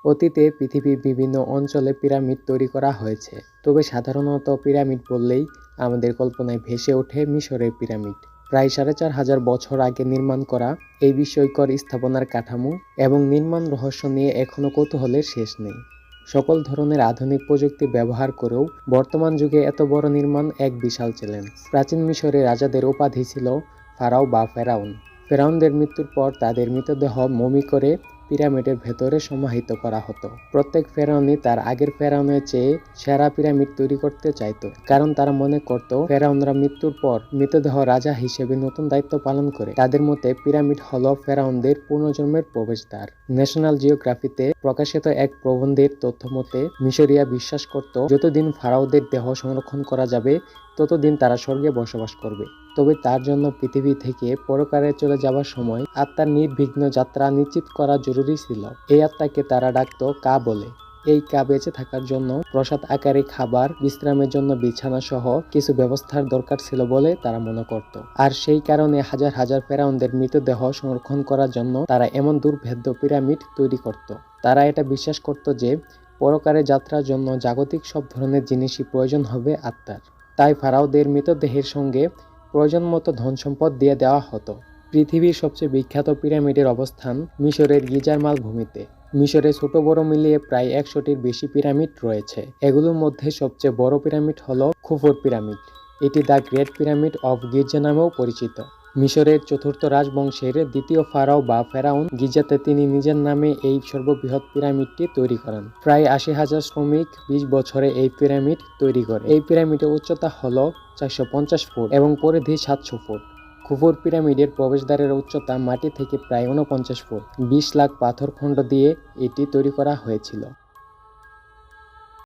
অতীতে পৃথিবীর বিভিন্ন অঞ্চলে পিরামিড তৈরি করা হয়েছে, তবে সাধারণত পিরামিড বললেই আমাদের কল্পনায় ভেসে ওঠে মিশরের পিরামিড। প্রায় ৪,৫০০ বছর আগে নির্মাণ করা এই বিস্ময়কর স্থাপনার কাঠামো এবং নির্মাণ রহস্য নিয়ে এখনও কৌতূহলের শেষ নেই। সকল ধরনের আধুনিক প্রযুক্তি ব্যবহার করেও বর্তমান যুগে এত বড় নির্মাণ এক বিশাল চ্যালেঞ্জ। প্রাচীন মিশরে রাজাদের উপাধি ছিল ফারাও বা ফেরাউন। ফেরাউনদের মৃত্যুর পর তাদের মৃতদেহ মমি করে পিরামিডের ভেতরে সমাহিত করা হতো। প্রত্যেক ফেরাউনই তার আগের ফেরাউনের চেয়ে সেরা পিরামিড তৈরি করতে চাইত, কারণ তারা মনে করত ফেরাউনরা মৃত্যুর পর মৃতদেহ রাজা হিসেবে নতুন দায়িত্ব পালন করে। তাদের মতে পিরামিড হলো ফেরাউনদের পুনর্জন্মের প্রবেশদ্বার। ন্যাশনাল জিওগ্রাফিতে প্রকাশিত এক প্রবন্ধের তথ্য মতে মিশরিয়া বিশ্বাস করত যতদিন ফারাওদের দেহ সংরক্ষণ করা যাবে ততদিন তারা স্বর্গে বসবাস করবে। তবে তার জন্য পৃথিবী থেকে পরকালে চলে যাওয়ার সময় আত্মার নির্বিঘ্ন যাত্রা নিশ্চিত করা জরুরি ছিল। এই আত্মাকে তারা ডাকত কা বলে। এই কা বেঁচে থাকার জন্য প্রসাদ আকারে খাবার, বিশ্রামের জন্য বিছানা সহ কিছু ব্যবস্থার দরকার ছিল বলে তারা মনে করত। আর সেই কারণে হাজার হাজার ফেরাউনদের মৃতদেহ সংরক্ষণ করার জন্য তারা এমন দুর্ভেদ্য পিরামিড তৈরি করত। তারা এটা বিশ্বাস করত যে পরকালে যাত্রার জন্য জাগতিক সব ধরনের জিনিসই প্রয়োজন হবে আত্মার। তাই ফারাওদের মৃতদেহের সঙ্গে প্রয়োজন মতো ধন সম্পদ দিয়ে দেওয়া হতো। পৃথিবীর সবচেয়ে বিখ্যাত পিরামিডের অবস্থান মিশরের গিজার মালভূমিতে। মিশরে ছোট বড় মিলিয়ে প্রায় ১০০টির বেশি পিরামিড রয়েছে। এগুলোর মধ্যে সবচেয়ে বড় পিরামিড হল খুফুর পিরামিড। এটি the great pyramid of Giza নামেও পরিচিত। মিশরের চতুর্থ রাজবংশের দ্বিতীয় ফারাও বা ফেরাউন গিজাতে তিনি নিজের নামে এই সর্ববৃহৎ পিরামিডটি তৈরি করেন। প্রায় ৮০,০০০ শ্রমিক ২০ বছরে এই পিরামিড তৈরি করে। এই পিরামিডের উচ্চতা হল ৪৫০ ফুট এবং পরিধি ৭০০ ফুট। খুফুর পিরামিডের প্রবেশদ্বারের উচ্চতা মাটি থেকে প্রায় ৪৯ ফুট। ২০ লাখ পাথর খণ্ড দিয়ে এটি তৈরি করা হয়েছিল।